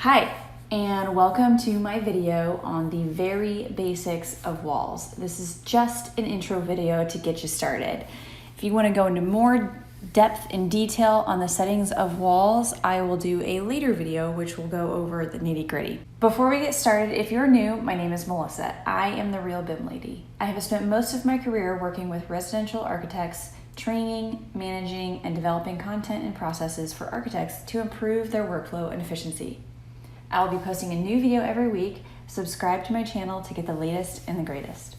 Hi, and welcome to my video on the very basics of walls. This is just an intro video to get you started. If you want to go into more depth and detail on the settings of walls, I will do a later video which will go over the nitty-gritty. Before we get started, if you're new, my name is Melissa. I am the real BIM lady. I have spent most of my career working with residential architects, training, managing, and developing content and processes for architects to improve their workflow and efficiency. I will be posting a new video every week. Subscribe to my channel to get the latest and the greatest.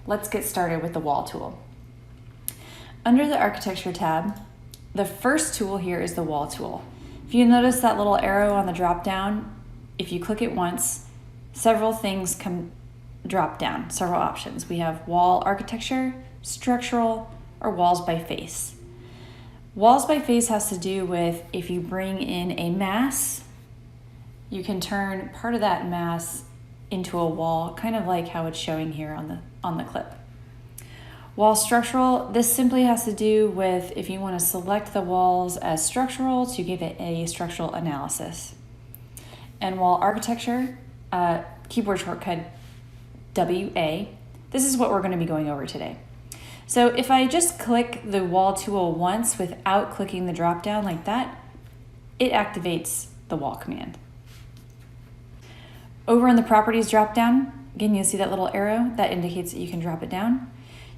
Let's get started with the wall tool. Under the architecture tab, the first tool here is the wall tool. If you notice that little arrow on the drop down, if you click it once, several things come drop down, several options. We have wall architecture, structural, or walls by face. Walls by face has to do with if you bring in a mass, you can turn part of that mass into a wall, kind of like how it's showing here on the clip. Wall structural, this simply has to do with if you want to select the walls as structural to give it a structural analysis. And wall architecture, keyboard shortcut WA, this is what we're going to be going over today. So if I just click the wall tool once without clicking the drop down like that, it activates the wall command. Over in the properties drop down, again, you'll see that little arrow that indicates that you can drop it down.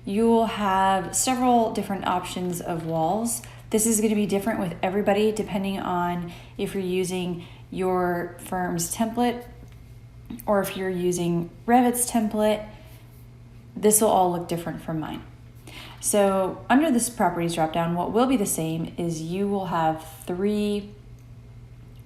You will have several different options of walls. This is going to be different with everybody depending on if you're using your firm's template or if you're using Revit's template. This will all look different from mine. So under this properties dropdown, what will be the same is you will have three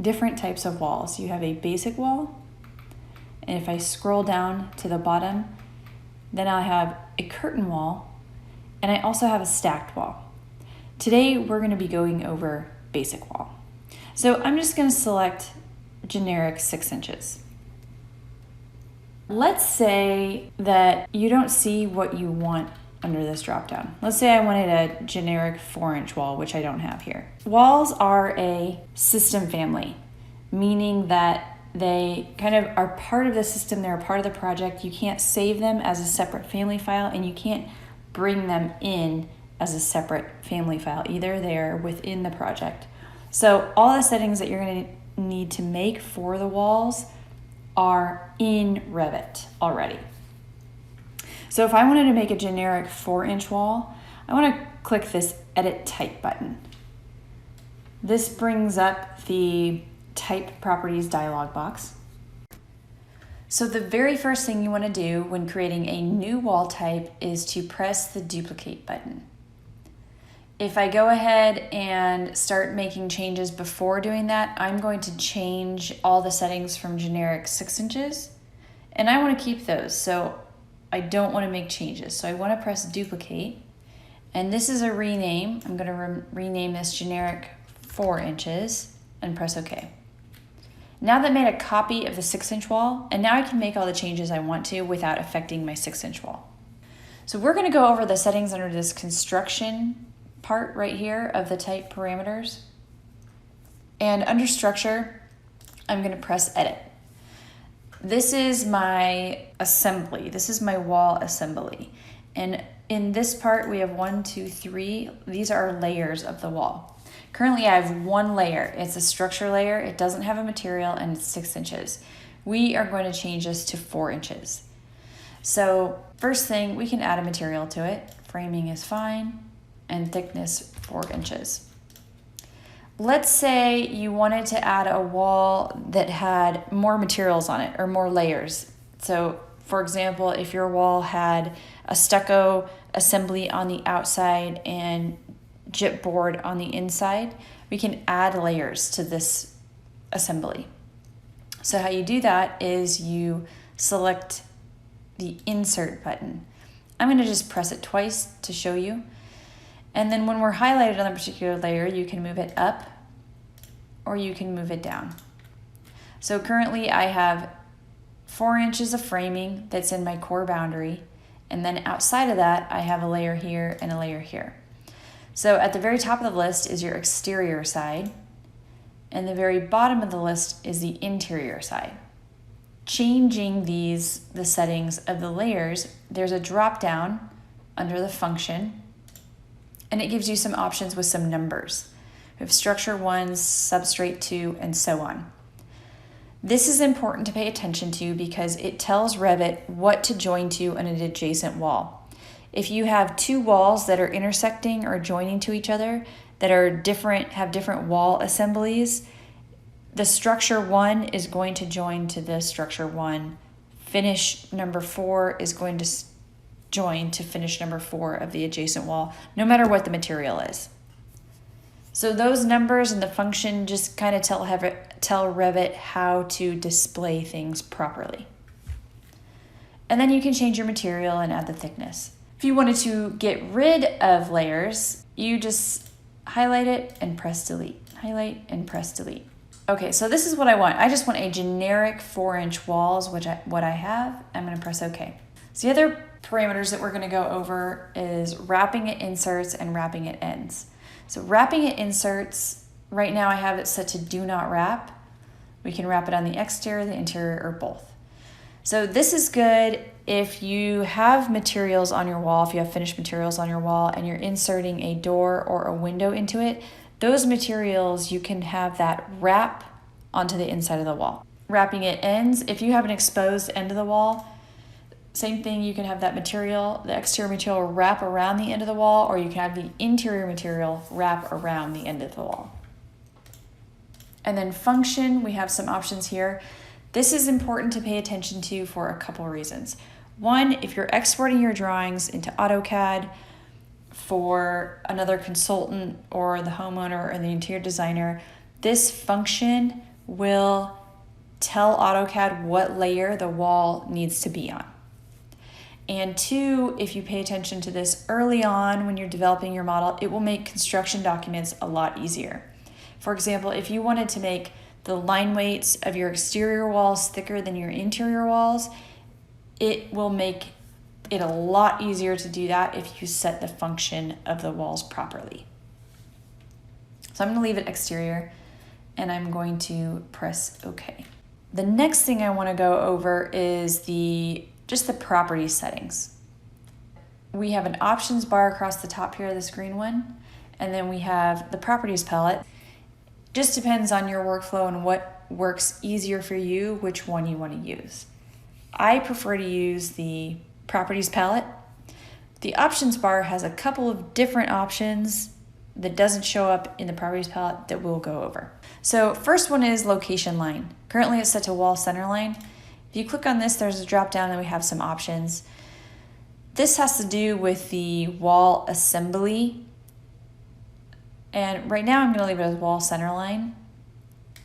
different types of walls. You have a basic wall, and if I scroll down to the bottom, then I have a curtain wall, and I also have a stacked wall. Today we're going to be going over basic wall. So I'm just going to select generic 6 inches. Let's say that you don't see what you want under this drop down. Let's say I wanted a generic 4-inch wall, which I don't have here. Walls are a system family, meaning that they kind of are part of the system, they're a part of the project. You can't save them as a separate family file, and you can't bring them in as a separate family file either. They are within the project. So all the settings that you're going to need to make for the walls are in Revit already. So if I wanted to make a generic 4-inch wall, I want to click this Edit Type button. This brings up the Type Properties dialog box. So the very first thing you want to do when creating a new wall type is to press the Duplicate button. If I go ahead and start making changes before doing that, I'm going to change all the settings from generic 6 inches, and I want to keep those. So I don't want to make changes. So I want to press Duplicate, and this is a rename. I'm going to rename this generic 4 inches and press OK. Now that made a copy of the 6-inch wall, and now I can make all the changes I want to without affecting my 6-inch wall. So we're going to go over the settings under this construction part right here of the type parameters. And under structure, I'm going to press Edit. This is my assembly. This is my wall assembly. And in this part, we have 1, 2, 3. These are layers of the wall. Currently, I have one layer. It's a structure layer. It doesn't have a material, and it's 6 inches. We are going to change this to 4 inches. So first thing, we can add a material to it. Framing is fine, and thickness 4 inches. Let's say you wanted to add a wall that had more materials on it or more layers. So for example, if your wall had a stucco assembly on the outside and gypboard on the inside, we can add layers to this assembly. So how you do that is you select the Insert button. I'm going to just press it twice to show you. And then when we're highlighted on a particular layer, you can move it up or you can move it down. So currently I have 4 inches of framing that's in my core boundary. And then outside of that, I have a layer here and a layer here. So at the very top of the list is your exterior side. and the very bottom of the list is the interior side. Changing the settings of the layers, there's a drop down under the function, and it gives you some options with some numbers. We have structure 1, substrate 2, and so on. This is important to pay attention to because it tells Revit what to join to an adjacent wall. If you have two walls that are intersecting or joining to each other that are different, have different wall assemblies, the structure 1 is going to join to the structure 1. Finish number 4 is going to join to finish number 4 of the adjacent wall, no matter what the material is. So those numbers and the function just kind of tell Revit how to display things properly. And then you can change your material and add the thickness. If you wanted to get rid of layers, you just highlight it and press delete. Highlight and press delete. Okay, so this is what I want. I just want a generic 4-inch walls, what I have. I'm gonna press OK. So the other parameters that we're gonna go over is wrapping it inserts and wrapping it ends. So wrapping it inserts, right now I have it set to do not wrap. We can wrap it on the exterior, the interior, or both. So this is good if you have materials on your wall, if you have finished materials on your wall and you're inserting a door or a window into it, those materials you can have that wrap onto the inside of the wall. Wrapping it ends, if you have an exposed end of the wall, same thing, you can have that material, the exterior material wrap around the end of the wall, or you can have the interior material wrap around the end of the wall. And then function, we have some options here. This is important to pay attention to for a couple reasons. One, if you're exporting your drawings into AutoCAD for another consultant or the homeowner or the interior designer, this function will tell AutoCAD what layer the wall needs to be on. And two, if you pay attention to this early on when you're developing your model, it will make construction documents a lot easier. For example, if you wanted to make the line weights of your exterior walls thicker than your interior walls, it will make it a lot easier to do that if you set the function of the walls properly. So I'm going to leave it exterior and I'm going to press OK. The next thing I want to go over is just the property settings. We have an options bar across the top here, this green one, and then we have the properties palette. Just depends on your workflow and what works easier for you, which one you want to use. I prefer to use the properties palette. The options bar has a couple of different options that doesn't show up in the properties palette that we'll go over. So first one is location line. Currently it's set to wall center line. If you click on this, there's a drop down and we have some options. This has to do with the wall assembly. And right now I'm going to leave it as wall center line.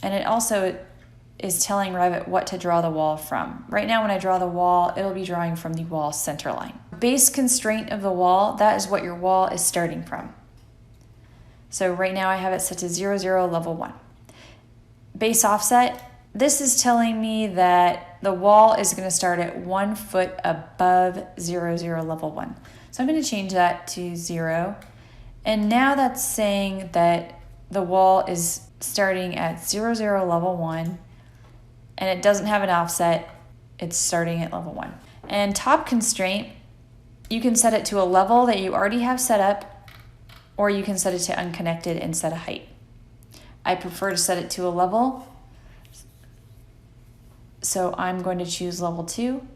And it also is telling Revit what to draw the wall from. Right now when I draw the wall, it'll be drawing from the wall center line. Base constraint of the wall, that is what your wall is starting from. So right now I have it set to 0, 0, level 1. Base offset, this is telling me that the wall is going to start at 1 foot above 0, 0, level 1. So I'm going to change that to 0. And now that's saying that the wall is starting at 0, 0, level 1, and it doesn't have an offset. It's starting at level 1. And top constraint, you can set it to a level that you already have set up, or you can set it to unconnected and set a height. I prefer to set it to a level, so I'm going to choose level 2.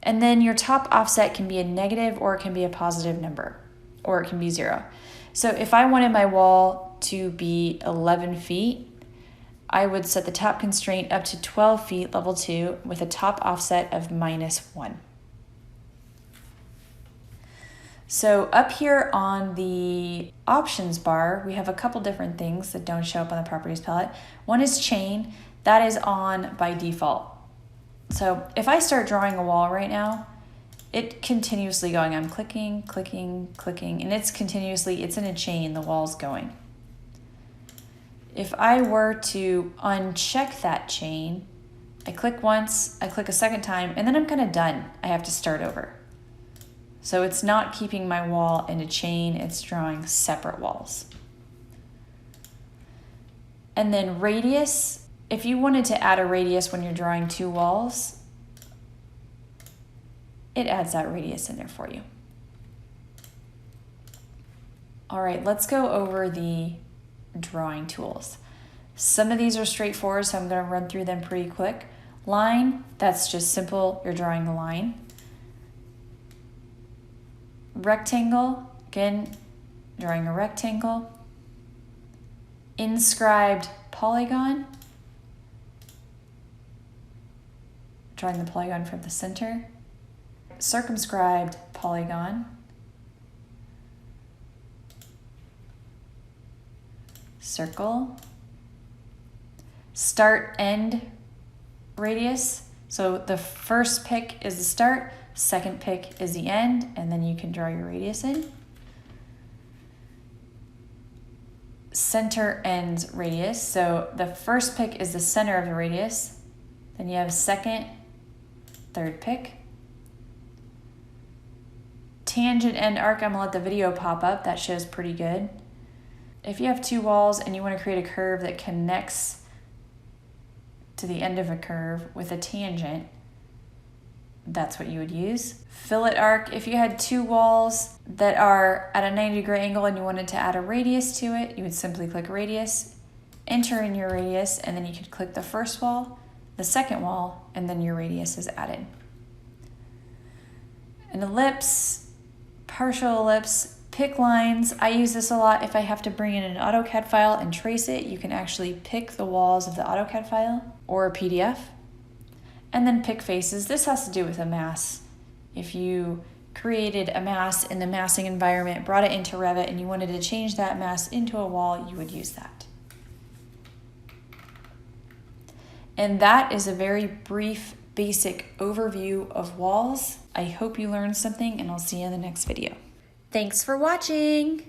And then your top offset can be a negative or it can be a positive number, or it can be 0. So if I wanted my wall to be 11 feet, I would set the top constraint up to 12 feet, level 2, with a top offset of -1. So up here on the options bar, we have a couple different things that don't show up on the properties palette. One is chain. That is on by default. So if I start drawing a wall right now, it's continuously going. I'm clicking, clicking, clicking, and it's in a chain, the wall's going. If I were to uncheck that chain, I click once, I click a second time, and then I'm kind of done. I have to start over. So it's not keeping my wall in a chain, it's drawing separate walls. And then radius, if you wanted to add a radius when you're drawing two walls, it adds that radius in there for you. All right, let's go over the drawing tools. Some of these are straightforward, so I'm going to run through them pretty quick. Line, that's just simple, you're drawing a line. Rectangle, again, drawing a rectangle. Inscribed polygon, drawing the polygon from the center. Circumscribed polygon. Circle. Start end radius. So the first pick is the start, second pick is the end, and then you can draw your radius in. Center ends radius. So the first pick is the center of the radius. Then you have second, third pick. Tangent end arc, I'm gonna let the video pop up. That shows pretty good. If you have two walls and you want to create a curve that connects to the end of a curve with a tangent, that's what you would use. Fillet arc, if you had two walls that are at a 90-degree angle and you wanted to add a radius to it, you would simply click radius, enter in your radius, and then you could click the first wall, the second wall, and then your radius is added. An ellipse, partial ellipse, pick lines. I use this a lot if I have to bring in an AutoCAD file and trace it. You can actually pick the walls of the AutoCAD file or a PDF. And then pick faces. This has to do with a mass. If you created a mass in the massing environment, brought it into Revit, and you wanted to change that mass into a wall, you would use that. And that is a very brief, basic overview of walls. I hope you learned something, and I'll see you in the next video. Thanks for watching!